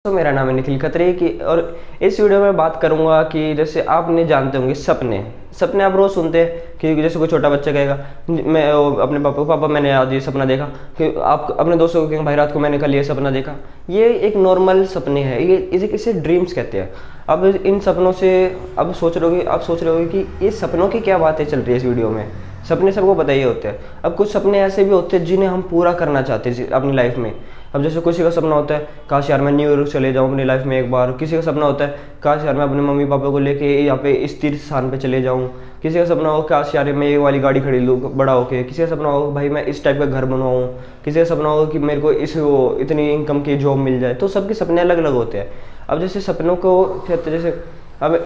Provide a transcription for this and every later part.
तो मेरा नाम है निखिल खत्री की। और इस वीडियो में बात करूंगा कि जैसे आपने जानते होंगे सपने सपने आप रोज़ सुनते हैं कि जैसे कोई छोटा बच्चा कहेगा मैं अपने पापा मैंने आज ये सपना देखा, कि आप अपने दोस्तों को कहेंगे भाई रात को मैंने कल ये सपना देखा। ये एक नॉर्मल सपने हैं, ये इसे ड्रीम्स कहते हैं। अब इन सपनों से आप सोच रहे होगे कि ये सपनों की क्या बातें चल रही है इस वीडियो में। सपने सबको पता ही होते हैं। अब कुछ सपने ऐसे भी होते हैं जिन्हें हम पूरा करना चाहते हैं अपनी लाइफ में। अब जैसे किसी का सपना होता है काश यार मैं न्यू ईयर चले जाऊँ अपनी लाइफ में एक बार। किसी का सपना होता है काश यार मैं अपने मम्मी पापा को लेके यहाँ पे इस तीर्थ स्थान पे चले जाऊँ। किसी का सपना हो काश यार मैं ये वाली गाड़ी खरीद लूँ बड़ा होके। किसी का सपना हो भाई मैं इस टाइप का घर बनवाऊँ। किसी का सपना हो कि मेरे को इतनी इनकम की जॉब मिल जाए। तो सबके सपने अलग अलग होते हैं। अब जैसे सपनों को कहते जैसे अब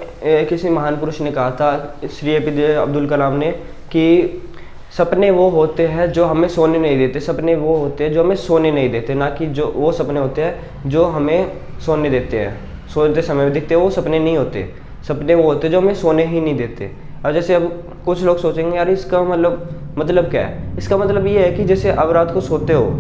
किसी महान पुरुष ने कहा था, श्री एपीजे अब्दुल कलाम ने, कि सपने वो होते हैं जो हमें सोने नहीं देते। सपने वो होते हैं जो हमें सोने नहीं देते, ना कि जो वो सपने होते हैं जो हमें सोने देते हैं। सोते समय में दिखते हैं वो सपने नहीं होते। सपने वो होते हैं जो हमें सोने ही नहीं देते। और जैसे अब कुछ लोग सोचेंगे यार इसका मतलब क्या है। इसका मतलब ये है कि जैसे अब रात को सोते हो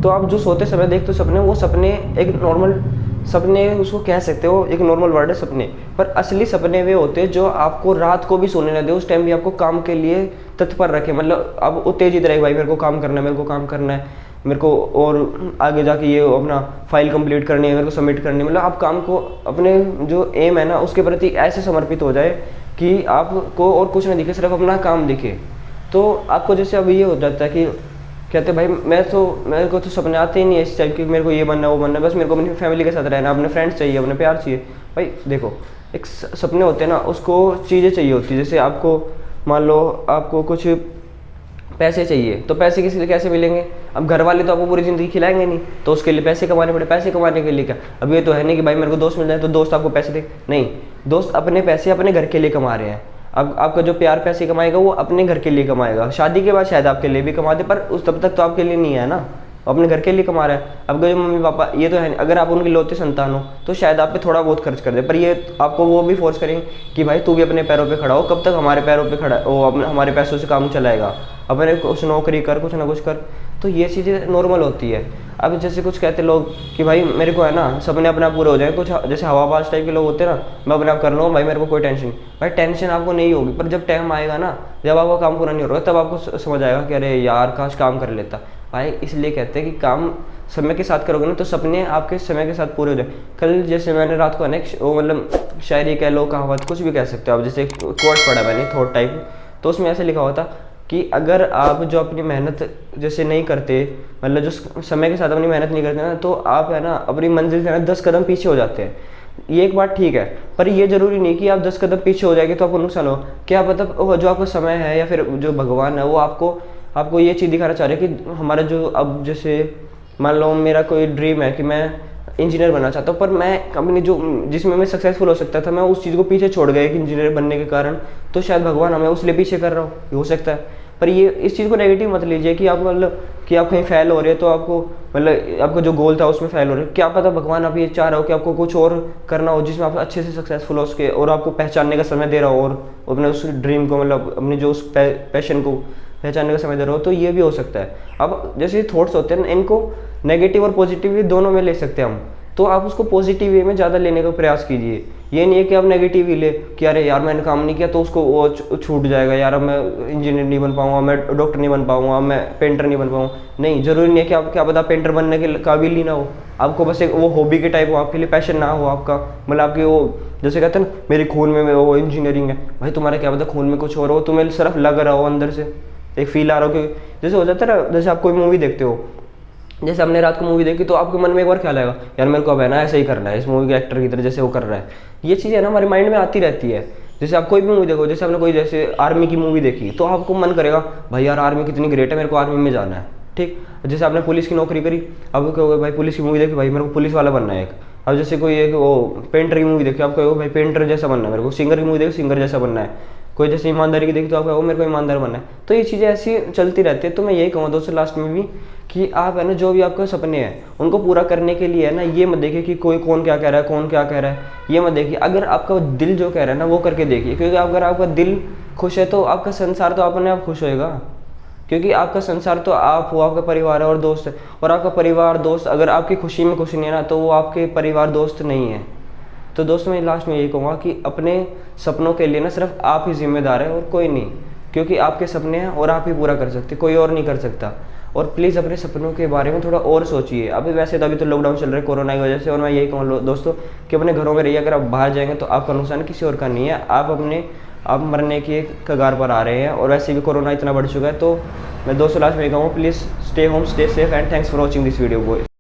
तो आप जो सोते समय देखते हो सपने, वो सपने एक नॉर्मल सपने उसको कह सकते हो, एक नॉर्मल वर्ड है सपने। पर असली सपने वे होते हैं जो आपको रात को भी सोने ना दे, उस टाइम भी आपको काम के लिए तत्पर रखे। मतलब अब उत्तेजित रहे भाई मेरे को काम करना है, मेरे को काम करना है, मेरे को और आगे जाके ये अपना फाइल कंप्लीट करनी है, मेरे को सबमिट करनी है। मतलब आप काम को अपने जो एम है ना उसके प्रति ऐसे समर्पित हो जाए कि आपको और कुछ नहीं दिखे, सिर्फ अपना काम दिखे। तो आपको जैसे अब ये हो जाता है कि कहते भाई मेरे को तो सपने आते ही नहीं है इस टाइप की, मेरे को ये बनना वो बनना, बस मेरे को अपनी फैमिली के साथ रहना, अपने फ्रेंड्स चाहिए, अपने प्यार चाहिए। भाई देखो एक सपने होते हैं ना, उसको चीज़ें चाहिए होती है। जैसे आपको मान लो आपको कुछ पैसे चाहिए, तो पैसे किसी लिए कैसे मिलेंगे। अब घर वाले तो आपको पूरी ज़िंदगी खिलाएंगे नहीं, तो उसके लिए पैसे कमाने पड़े। पैसे कमाने के लिए क्या, अब ये तो है नहीं कि भाई मेरे को दोस्त मिल जाए तो दोस्त आपको पैसे दे, नहीं। दोस्त अपने पैसे अपने घर के लिए कमा रहे हैं। अब आपका जो प्यार पैसे कमाएगा वो अपने घर के लिए कमाएगा। शादी के बाद शायद आपके लिए भी कमा दे, पर उस तब तक तो आपके लिए नहीं है ना, अपने घर के लिए कमा रहा है। आपका जो मम्मी पापा ये तो है, अगर आप उनके लौते संतान हो तो शायद आप पे थोड़ा बहुत खर्च कर दे, पर ये आपको वो भी फोर्स करेंगे कि भाई तू भी अपने पैरों पे खड़ा हो। कब तक हमारे पैरों पे खड़ा वो हमारे पैसों से काम चलाएगा, अपने कुछ नौकरी कर, कुछ ना कुछ कर। तो ये चीज़ें नॉर्मल होती है। अब जैसे कुछ कहते लोग कि भाई मेरे को है ना सपने अपने आप पूरे हो जाए, कुछ जैसे हवाबाज टाइप के लोग होते हैं ना, मैं अपने आप कर लूँ भाई मेरे को कोई टेंशन। भाई टेंशन आपको नहीं होगी, पर जब टाइम आएगा ना, जब आपका काम पूरा नहीं हो रहा तब आपको समझ आएगा कि अरे यार काश काम कर लेता। भाई इसलिए कहते हैं कि काम समय के साथ करोगे ना तो सपने आपके समय के साथ पूरे हो जाए। कल जैसे मैंने रात को अनेक शायरी कह लो, कहावत कुछ भी कह सकते हो आप, जैसे कोट पढ़ा मैंने थॉट टाइप, तो उसमें ऐसे लिखा हुआ था कि अगर आप जो अपनी मेहनत जैसे नहीं करते, मतलब जो समय के साथ अपनी मेहनत नहीं करते ना, तो आप है ना अपनी मंजिल से ना 10 कदम पीछे हो जाते हैं। ये एक बात ठीक है, पर ये जरूरी नहीं कि आप 10 कदम पीछे हो जाएंगे तो आपको नुकसान हो। क्या पता जो आपका समय है या फिर जो भगवान है वो आपको ये चीज़ दिखाना चाह रहे हैं कि हमारा जो अब जैसे मान लो मेरा कोई ड्रीम है कि मैं इंजीनियर बनना चाहता हूँ, पर मैं अपनी जिसमें मैं सक्सेसफुल हो सकता था मैं उस चीज़ को पीछे छोड़ गया एक इंजीनियर बनने के कारण। तो शायद भगवान हमें उसलिए पीछे कर रहा हो सकता है। पर ये इस चीज़ को नेगेटिव मत लीजिए कि आप कि आप कहीं फेल हो रहे हैं तो आपको आपका जो गोल था उसमें फेल हो रहे हैं। क्या पता भगवान आप ये चाह रहा हो कि आपको कुछ और करना हो जिसमें आप अच्छे से सक्सेसफुल हो सके और आपको पहचानने का समय दे रहा हो और अपने उस ड्रीम को अपने जो उस पैशन को पहचानने का समय दे रहा हो। तो ये भी हो सकता है। अब जैसे थॉट्स होते हैं ना, इनको नेगेटिव और पॉजिटिव भी दोनों में ले सकते हैं हम। तो आप उसको पॉजिटिव वे में ज़्यादा लेने का प्रयास कीजिए। ये नहीं है कि आप नेगेटिव ही ले कि अरे यार मैंने काम नहीं किया तो उसको वो छूट जाएगा, यार मैं इंजीनियर नहीं बन पाऊंगा, मैं डॉक्टर नहीं बन पाऊंगा, मैं पेंटर नहीं बन पाऊंगा। नहीं, जरूरी नहीं है कि आप क्या पता पेंटर बनने के काबिल ही ना हो, आपको बस एक वो हॉबी के टाइप हो, आपके लिए पैशन ना हो आपका, मतलब आपकी वो जैसे कहते हैं ना मेरे खून में वो इंजीनियरिंग है। भाई तुम्हारा क्या पता खून में कुछ और हो, तुम्हें सिर्फ लग रहा हो अंदर से एक फील आ रहा हो कि जैसे हो जाता है ना, जैसे आप कोई मूवी देखते हो, जैसे हमने रात को मूवी देखी तो आपके मन में एक बार ख्याल आएगा यार मेरे को अब है ना ऐसे ही करना है, इस मूवी के एक्टर की तरह जैसे वो कर रहा है। ये चीज़ें ना हमारे माइंड में आती रहती है। जैसे आप कोई भी मूवी देखो, जैसे आपने कोई जैसे आर्मी की मूवी देखी तो आपको मन करेगा भाई यार आर्मी कितनी ग्रेट है, मेरे को आर्मी में जाना है। ठीक, जैसे आपने पुलिस की नौकरी करी, अब कहोगे भाई पुलिस की मूवी देखी, भाई मेरे को पुलिस वाला बनना है एक। अब जैसे कोई एक वो पेंटर की मूवी देखी, आप कहोगे भाई पेंटर जैसा बनना है मेरे को। सिंगर की मूवी देखी, सिंगर जैसा बनना है। कोई जैसे ईमानदारी की देखी तो आप कहोगे मेरे को ईमानदार बनना है। तो ये चीज़ें ऐसी चलती रहती है। तो मैं यही कहूँगा दोस्तों लास्ट में भी कि आप है ना जो भी आपके सपने हैं उनको पूरा करने के लिए है ना ये मत देखिए कि कोई कौन क्या कह रहा है, कौन क्या कह रहा है, ये मत देखिए। अगर आपका दिल जो कह रहा है ना वो करके देखिए, क्योंकि अगर आपका दिल खुश है तो आपका संसार तो अपने आप खुश होएगा। क्योंकि आपका संसार तो आप हो, आपका परिवार है और दोस्त है, और आपका परिवार दोस्त अगर आपकी खुशी में खुश नहीं है ना, तो वो आपके परिवार दोस्त नहीं है। तो दोस्तों मैं लास्ट में यही कहूँगा कि अपने सपनों के लिए ना सिर्फ आप ही जिम्मेदार है और कोई नहीं, क्योंकि आपके सपने हैं और आप ही पूरा कर सकते, कोई और नहीं कर सकता। और प्लीज़ अपने सपनों के बारे में थोड़ा और सोचिए। अभी वैसे तो अभी तो लॉकडाउन चल रहा है कोरोना की वजह से, और मैं यही कहूँ दोस्तों कि अपने घरों में रहिए। अगर आप बाहर जाएंगे तो आपका नुकसान किसी और का नहीं है, आप मरने की एक कगार पर आ रहे हैं, और वैसे भी कोरोना इतना बढ़ चुका है। तो मैं दोस्तों लास्ट में कहूँ, please stay home, stay safe, and thanks for watching this video boy.